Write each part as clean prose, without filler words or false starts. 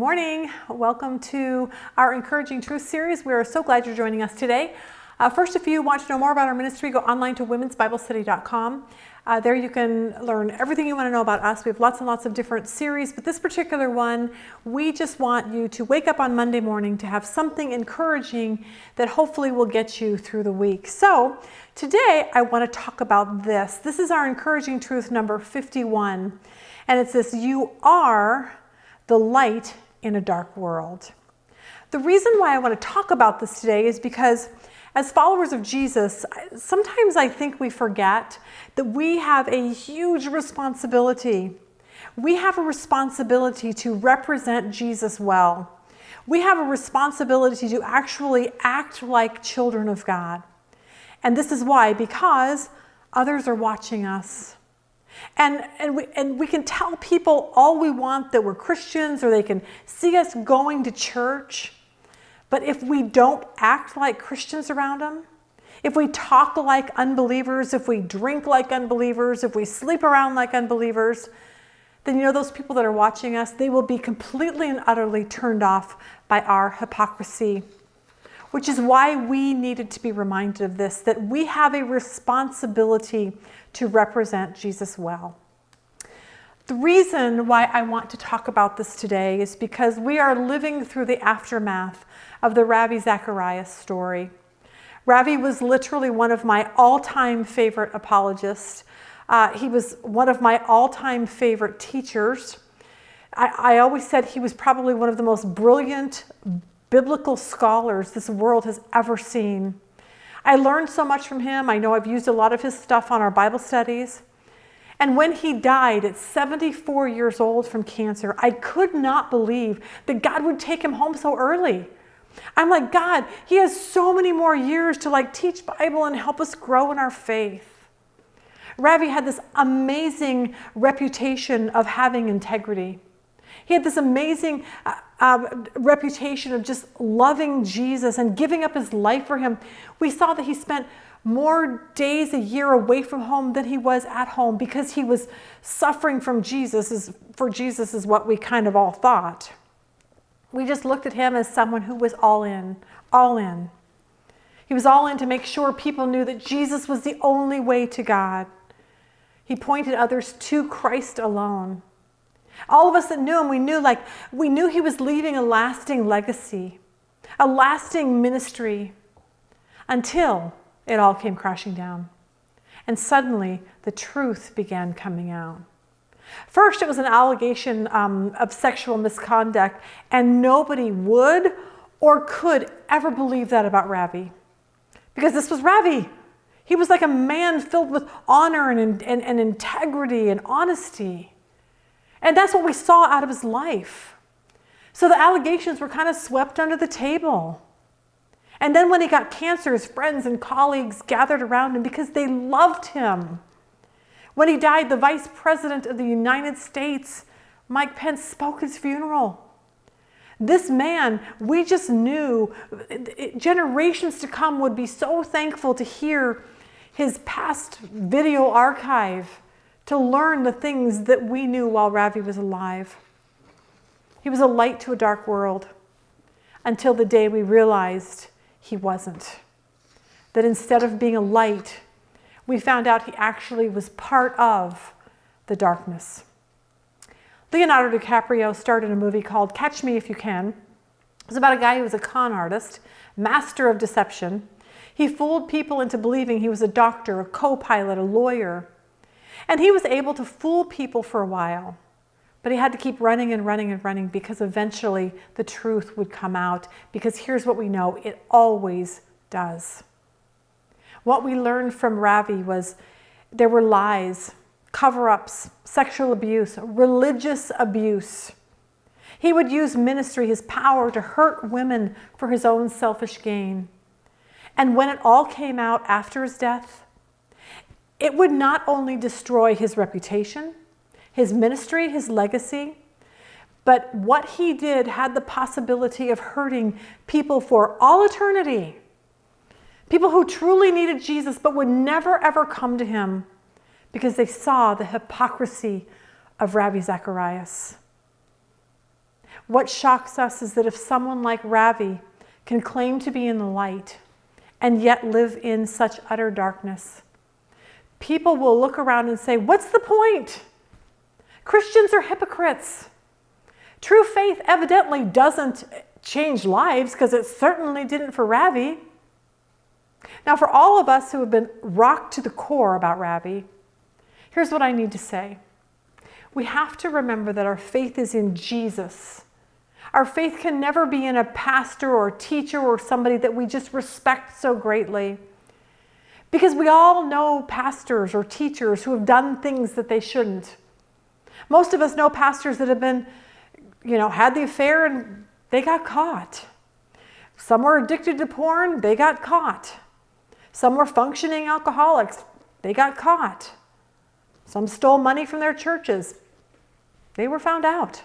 morning. Welcome to our Encouraging Truth series. We are so glad you're joining us today. First, if you want to know more about our ministry, go online to womensbiblestudy.com. There you can learn everything you want to know about us. We have lots and lots of different series, but this particular one, we just want you to wake up on Monday morning to have something encouraging that hopefully will get you through the week. So today I want to talk about this. This is our Encouraging Truth number 51. And it's this: you are the light in a dark world. The reason why I want to talk about this today is because as followers of Jesus, sometimes I think we forget that we have a huge responsibility. We have a responsibility to represent Jesus well. We have a responsibility to actually act like children of God. And this is why, because others are watching us. And we can tell people all we want that we're Christians, or they can see us going to church. But if we don't act like Christians around them, if we talk like unbelievers, if we drink like unbelievers, if we sleep around like unbelievers, then those people that are watching us, they will be completely and utterly turned off by our hypocrisy. Which is why we needed to be reminded of this, that we have a responsibility to represent Jesus well. The reason why I want to talk about this today is because we are living through the aftermath of the Ravi Zacharias story. Ravi was literally one of my all-time favorite apologists. He was one of my all-time favorite teachers. I always said he was probably one of the most brilliant biblical scholars this world has ever seen. I learned so much from him. I know I've used a lot of his stuff on our Bible studies. And when he died at 74 years old from cancer, I could not believe that God would take him home so early. I'm like, God, he has so many more years to teach Bible and help us grow in our faith. Ravi had this amazing reputation of having integrity. He had this amazing reputation of just loving Jesus and giving up his life for him. We saw that he spent more days a year away from home than he was at home because he was suffering from Jesus is what we kind of all thought. We just looked at him as someone who was all in, all in. He was all in to make sure people knew that Jesus was the only way to God. He pointed others to Christ alone. All of us that knew him, we knew he was leaving a lasting legacy, a lasting ministry, until it all came crashing down. And suddenly the truth began coming out. First, it was an allegation of sexual misconduct, and nobody would or could ever believe that about Ravi. Because this was Ravi. He was like a man filled with honor and integrity and honesty. And that's what we saw out of his life. So the allegations were kind of swept under the table. And then when he got cancer, his friends and colleagues gathered around him because they loved him. When he died, the Vice President of the United States, Mike Pence, spoke at his funeral. This man, we just knew generations to come would be so thankful to hear his past video archive, to learn the things that we knew while Ravi was alive. He was a light to a dark world until the day we realized he wasn't. That instead of being a light, we found out he actually was part of the darkness. Leonardo DiCaprio starred in a movie called Catch Me If You Can. It was about a guy who was a con artist, master of deception. He fooled people into believing he was a doctor, a co-pilot, a lawyer. And he was able to fool people for a while, but he had to keep running and running and running because eventually the truth would come out. Because here's what we know, it always does. What we learned from Ravi was there were lies, cover-ups, sexual abuse, religious abuse. He would use ministry, his power, to hurt women for his own selfish gain. And when it all came out after his death, it would not only destroy his reputation, his ministry, his legacy, but what he did had the possibility of hurting people for all eternity. People who truly needed Jesus but would never ever come to him because they saw the hypocrisy of Ravi Zacharias. What shocks us is that if someone like Ravi can claim to be in the light and yet live in such utter darkness, people will look around and say, what's the point? Christians are hypocrites. True faith evidently doesn't change lives, because it certainly didn't for Ravi. Now, for all of us who have been rocked to the core about Ravi, here's what I need to say. We have to remember that our faith is in Jesus. Our faith can never be in a pastor or teacher or somebody that we just respect so greatly. Because we all know pastors or teachers who have done things that they shouldn't. Most of us know pastors that have been, had the affair and they got caught. Some were addicted to porn, they got caught. Some were functioning alcoholics, they got caught. Some stole money from their churches, they were found out.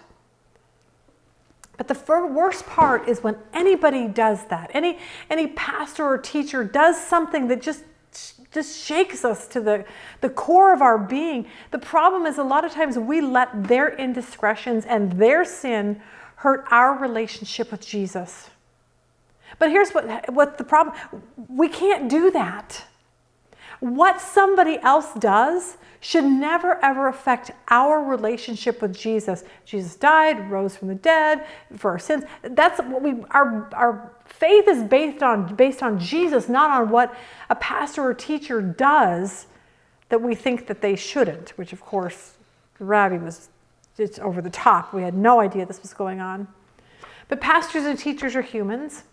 But the worst part is when anybody does that, any pastor or teacher does something that just shakes us to the core of our being. The problem is a lot of times we let their indiscretions and their sin hurt our relationship with Jesus. But here's what the problem, we can't do that. What somebody else does should never ever affect our relationship with Jesus. Jesus died, rose from the dead for our sins. That's what our faith is based on Jesus, not on what a pastor or teacher does that we think that they shouldn't, which of course Ravi was just over the top. We had no idea this was going on. But pastors and teachers are humans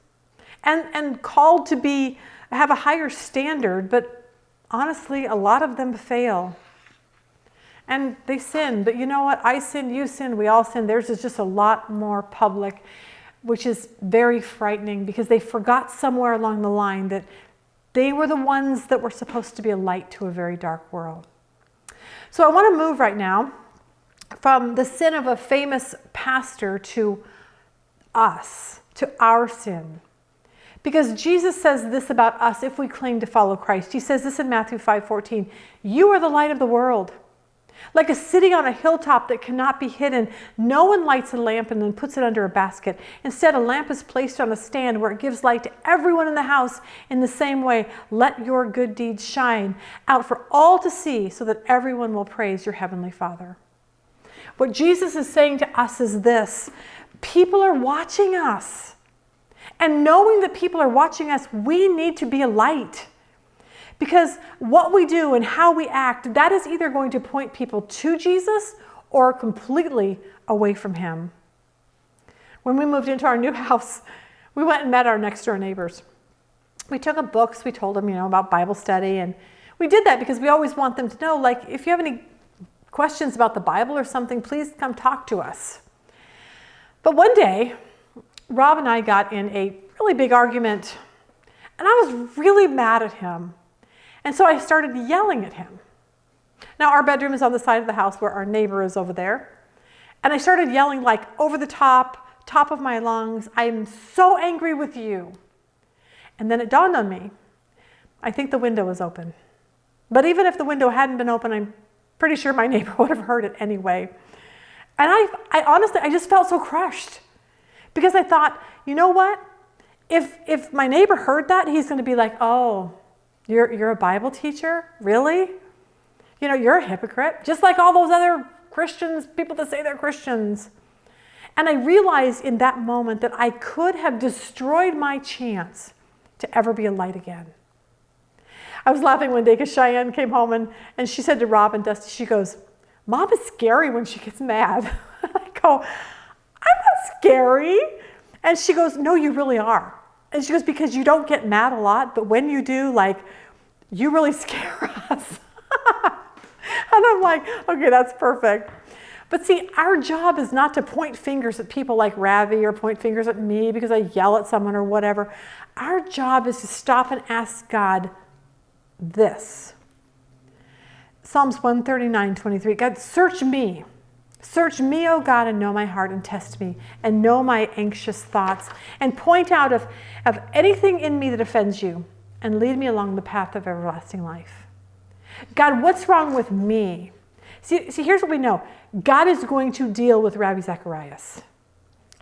and called to have a higher standard, but honestly, a lot of them fail. And they sin, but you know what? I sin, you sin, we all sin. Theirs is just a lot more public, which is very frightening because they forgot somewhere along the line that they were the ones that were supposed to be a light to a very dark world. So I want to move right now from the sin of a famous pastor to us, to our sin. Because Jesus says this about us if we claim to follow Christ. He says this in Matthew 5:14, "You are the light of the world. Like a city on a hilltop that cannot be hidden, no one lights a lamp and then puts it under a basket. Instead, a lamp is placed on a stand where it gives light to everyone in the house. In the same way, let your good deeds shine out for all to see so that everyone will praise your heavenly Father." What Jesus is saying to us is this: people are watching us. And knowing that people are watching us, we need to be a light. Because what we do and how we act, that is either going to point people to Jesus or completely away from him. When we moved into our new house, we went and met our next door neighbors. We took up books, we told them, about Bible study, and we did that because we always want them to know, if you have any questions about the Bible or something, please come talk to us. But one day, Rob and I got in a really big argument, and I was really mad at him. And so I started yelling at him. Now, our bedroom is on the side of the house where our neighbor is over there. And I started yelling over the top of my lungs, "I'm so angry with you." And then it dawned on me, I think the window was open. But even if the window hadn't been open, I'm pretty sure my neighbor would have heard it anyway. And I honestly, I just felt so crushed. Because I thought, you know what? If my neighbor heard that, he's going to be like, "Oh, you're a Bible teacher? Really? You're a hypocrite." Just like all those other Christians, people that say they're Christians. And I realized in that moment that I could have destroyed my chance to ever be a light again. I was laughing one day because Cheyenne came home and she said to Rob and Dusty, she goes, "Mom is scary when she gets mad." I go, "I'm not scary." And she goes, "No, you really are." And she goes, "Because you don't get mad a lot, but when you do, you really scare us." And I'm like, okay, that's perfect. But see, our job is not to point fingers at people like Ravi or point fingers at me because I yell at someone or whatever. Our job is to stop and ask God this. Psalms 139:23, "God, search me. Search me, O God, and know my heart, and test me, and know my anxious thoughts, and point out of anything in me that offends you, and lead me along the path of everlasting life." God, what's wrong with me? See, here's what we know. God is going to deal with Ravi Zacharias.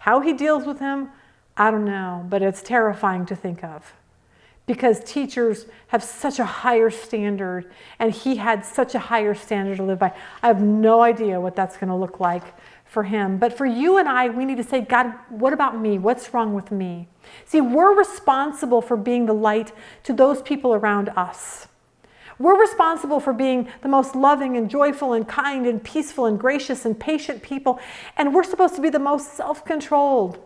How he deals with him, I don't know, but it's terrifying to think of. Because teachers have such a higher standard, and he had such a higher standard to live by. I have no idea what that's going to look like for him. But for you and I, we need to say, God, what about me? What's wrong with me? See, we're responsible for being the light to those people around us. We're responsible for being the most loving and joyful and kind and peaceful and gracious and patient people. And we're supposed to be the most self-controlled.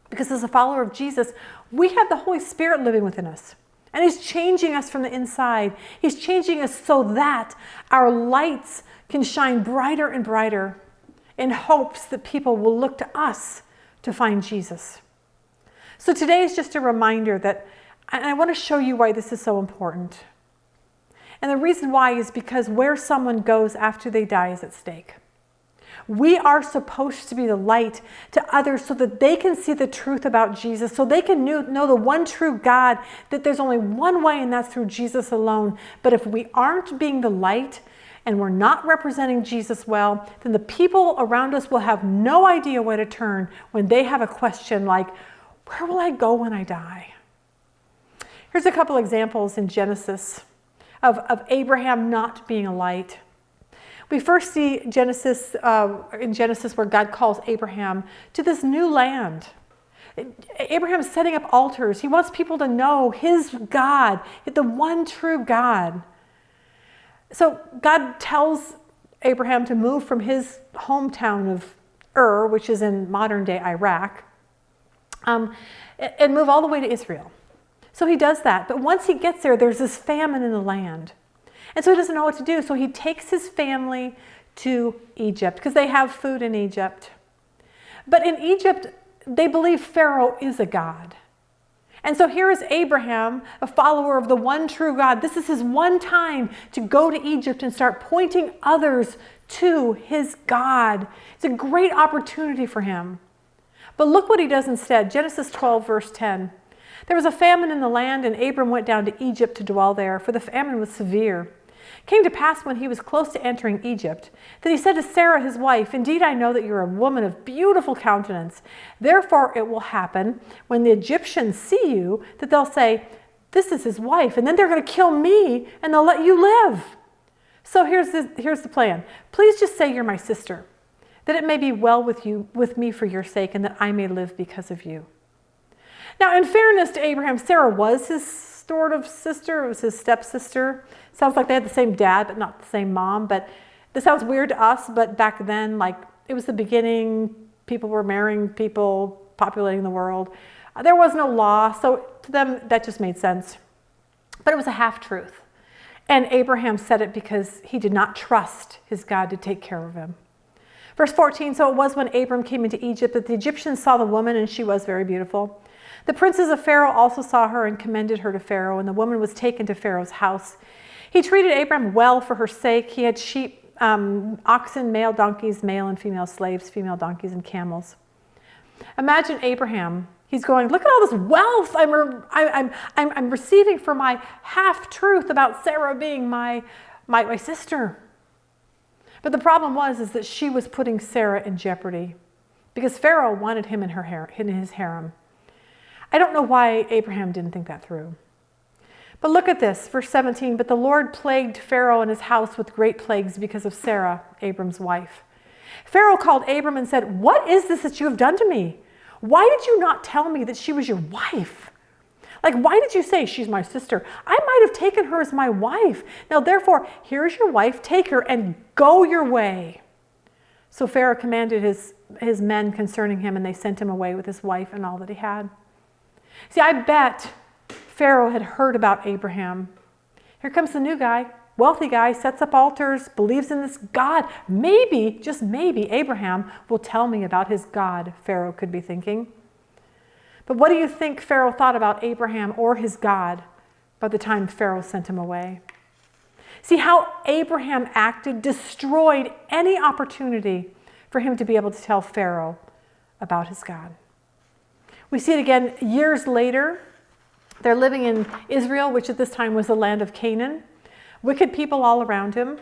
Because as a follower of Jesus, we have the Holy Spirit living within us. And he's changing us from the inside. He's changing us so that our lights can shine brighter and brighter in hopes that people will look to us to find Jesus. So today is just a reminder that, and I want to show you why this is so important. And the reason why is because where someone goes after they die is at stake. We are supposed to be the light to others so that they can see the truth about Jesus, so they can know the one true God, that there's only one way, and that's through Jesus alone. But if we aren't being the light and we're not representing Jesus well, then the people around us will have no idea where to turn when they have a question like, where will I go when I die? Here's a couple examples in Genesis of Abraham not being a light. We first see in Genesis where God calls Abraham to this new land. Abraham's setting up altars. He wants people to know his God, the one true God. So God tells Abraham to move from his hometown of Ur, which is in modern-day Iraq, and move all the way to Israel. So he does that. But once he gets there, there's this famine in the land. And so he doesn't know what to do. So he takes his family to Egypt because they have food in Egypt. But in Egypt, they believe Pharaoh is a god. And so here is Abraham, a follower of the one true God. This is his one time to go to Egypt and start pointing others to his God. It's a great opportunity for him. But look what he does instead. Genesis 12, verse 10. There was a famine in the land, and Abram went down to Egypt to dwell there, for the famine was severe. It came to pass when he was close to entering Egypt, that he said to Sarah his wife, "Indeed, I know that you're a woman of beautiful countenance. Therefore it will happen, when the Egyptians see you, that they'll say, 'This is his wife,' and then they're going to kill me, and they'll let you live. So here's the plan. Please just say you're my sister, that it may be well with me for your sake, and that I may live because of you." Now, in fairness to Abraham, Sarah was his sort of sister. It was his stepsister. Sounds like they had the same dad, but not the same mom. But this sounds weird to us, but back then, like, it was the beginning. People were marrying people, populating the world. There was no law, so to them, that just made sense. But it was a half-truth. And Abraham said it because he did not trust his God to take care of him. Verse 14, so it was when Abram came into Egypt that the Egyptians saw the woman, and she was very beautiful. The princes of Pharaoh also saw her and commended her to Pharaoh, and the woman was taken to Pharaoh's house. He treated Abram well for her sake. He had sheep, oxen, male donkeys, male and female slaves, female donkeys, and camels. Imagine Abraham. He's going, look at all this wealth I'm receiving for my half-truth about Sarah being my sister. But the problem is that she was putting Sarah in jeopardy because Pharaoh wanted him in his harem. I don't know why Abraham didn't think that through. But look at this, verse 17. But the Lord plagued Pharaoh and his house with great plagues because of Sarah, Abram's wife. Pharaoh called Abram and said, "What is this that you have done to me? Why did you not tell me that she was your wife? Like, why did you say she's my sister? I might have taken her as my wife. Now, therefore, here is your wife. Take her and go your way." So Pharaoh commanded his men concerning him, and they sent him away with his wife and all that he had. See, I bet Pharaoh had heard about Abraham. Here comes the new guy, wealthy guy, sets up altars, believes in this God. Maybe, just maybe, Abraham will tell me about his God, Pharaoh could be thinking. But what do you think Pharaoh thought about Abraham or his God by the time Pharaoh sent him away? See, how Abraham acted destroyed any opportunity for him to be able to tell Pharaoh about his God. We see it again years later. They're living in Israel, which at this time was the land of Canaan. Wicked people all around him.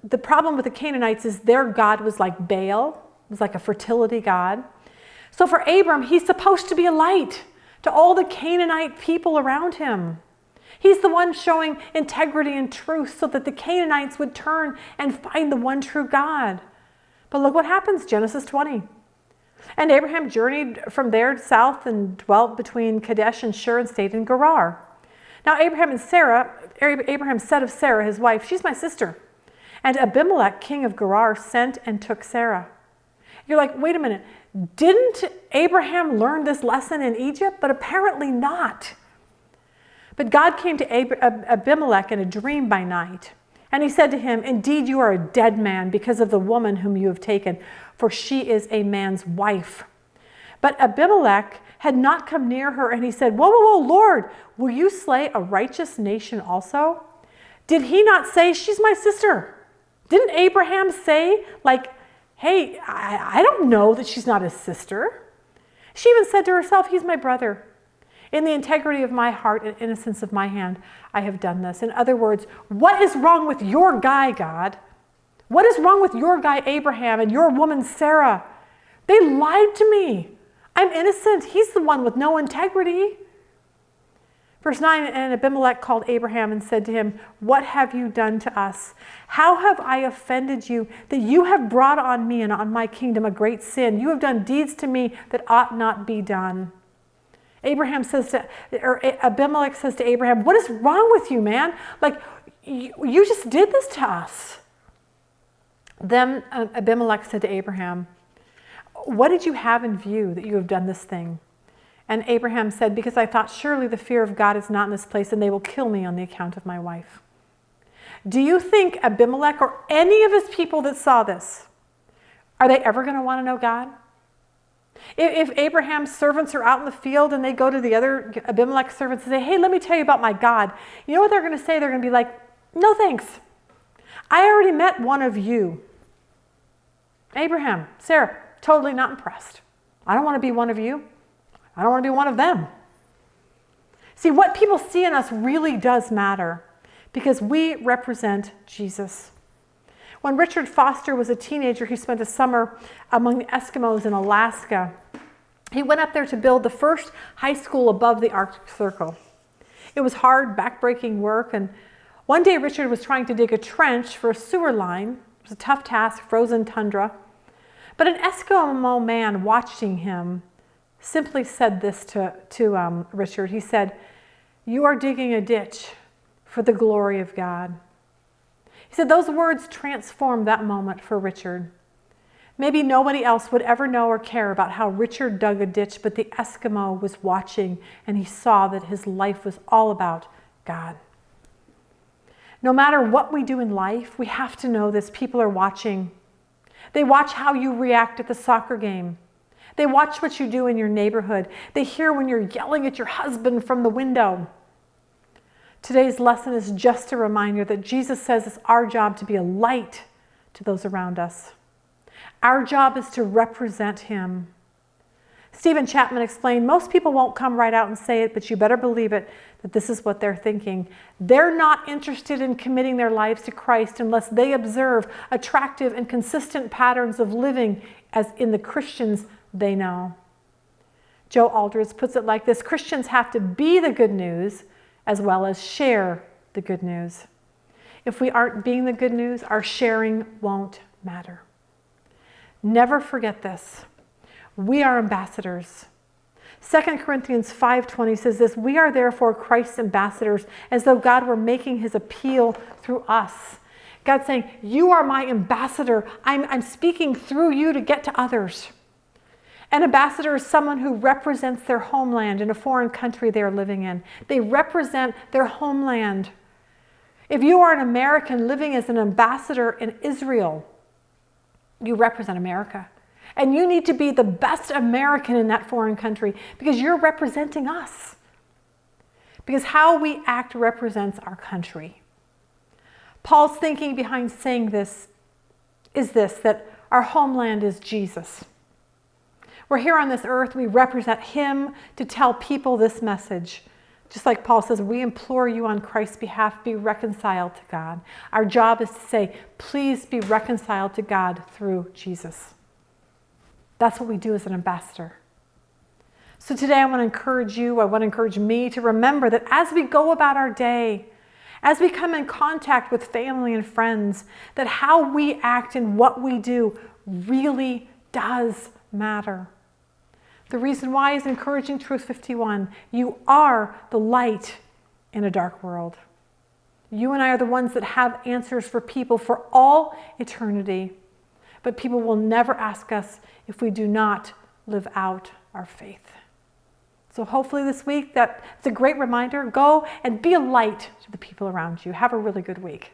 the problem with the Canaanites is their God was like Baal, was like a fertility god. So for Abram, he's supposed to be a light to all the Canaanite people around him. He's the one showing integrity and truth so that the Canaanites would turn and find the one true God. But look what happens, Genesis 20. And Abraham journeyed from there south and dwelt between Kadesh and Shur and stayed in Gerar. Now Abraham said of Sarah, his wife, she's my sister. And Abimelech, king of Gerar, sent and took Sarah. You're like, wait a minute, didn't Abraham learn this lesson in Egypt? But apparently not. But God came to Abimelech in a dream by night. And he said to him, indeed, you are a dead man because of the woman whom you have taken, for she is a man's wife. But Abimelech had not come near her, and he said, whoa, whoa, whoa, Lord, will you slay a righteous nation also? Did he not say, she's my sister? Didn't Abraham say, like, hey, I don't know that she's not his sister? She even said to herself, he's my brother. In the integrity of my heart and innocence of my hand, I have done this. In other words, what is wrong with your guy, God? What is wrong with your guy, Abraham, and your woman, Sarah? They lied to me. I'm innocent. He's the one with no integrity. Verse 9, and Abimelech called Abraham and said to him, what have you done to us? How have I offended you that you have brought on me and on my kingdom a great sin? You have done deeds to me that ought not be done. Abimelech says to Abraham, what is wrong with you, man? Like, you just did this to us. Then Abimelech said to Abraham, what did you have in view that you have done this thing? And Abraham said, because I thought surely the fear of God is not in this place and they will kill me on the account of my wife. Do you think Abimelech or any of his people that saw this, are they ever going to want to know God? If Abraham's servants are out in the field and they go to the other Abimelech servants and say, hey, let me tell you about my God. You know what they're going to say? They're going to be like, no thanks. I already met one of you. Abraham, Sarah, totally not impressed. I don't want to be one of you. I don't want to be one of them. See, what people see in us really does matter because we represent Jesus. When Richard Foster was a teenager, he spent a summer among the Eskimos in Alaska. He went up there to build the first high school above the Arctic Circle. It was hard, backbreaking work, and one day Richard was trying to dig a trench for a sewer line. It was a tough task, frozen tundra. But an Eskimo man watching him simply said this to Richard. He said, you are digging a ditch for the glory of God. He said those words transformed that moment for Richard. Maybe nobody else would ever know or care about how Richard dug a ditch, but the Eskimo was watching and he saw that his life was all about God. No matter what we do in life, we have to know this. People are watching. They watch how you react at the soccer game. They watch what you do in your neighborhood. They hear when you're yelling at your husband from the window. Today's lesson is just a reminder that Jesus says it's our job to be a light to those around us. Our job is to represent him. Stephen Chapman explained, most people won't come right out and say it, but you better believe it, that this is what they're thinking. They're not interested in committing their lives to Christ unless they observe attractive and consistent patterns of living as in the Christians they know. Joe Aldridge puts it like this, Christians have to be the good news as well as share the good news. If we aren't being the good news, our sharing won't matter. Never forget this. We are ambassadors. 2 Corinthians 5:20 says this, we are therefore Christ's ambassadors as though God were making his appeal through us. God's saying, you are my ambassador. I'm speaking through you to get to others. An ambassador is someone who represents their homeland in a foreign country they are living in. They represent their homeland. If you are an American living as an ambassador in Israel, you represent America. And you need to be the best American in that foreign country because you're representing us. Because how we act represents our country. Paul's thinking behind saying this is this, that our homeland is Jesus. We're here on this earth, we represent him to tell people this message, Just like Paul says, we implore you on Christ's behalf, be reconciled to God. Our job is to say, please be reconciled to God through Jesus. That's what we do as an ambassador. So today I want to encourage you, I want to encourage me to remember that as we go about our day, as we come in contact with family and friends, that how we act and what we do really does matter. The reason why is encouraging truth 51. You are the light in a dark world. You and I are the ones that have answers for people for all eternity. But people will never ask us if we do not live out our faith. So hopefully this week, that's a great reminder. Go and be a light to the people around you. Have a really good week.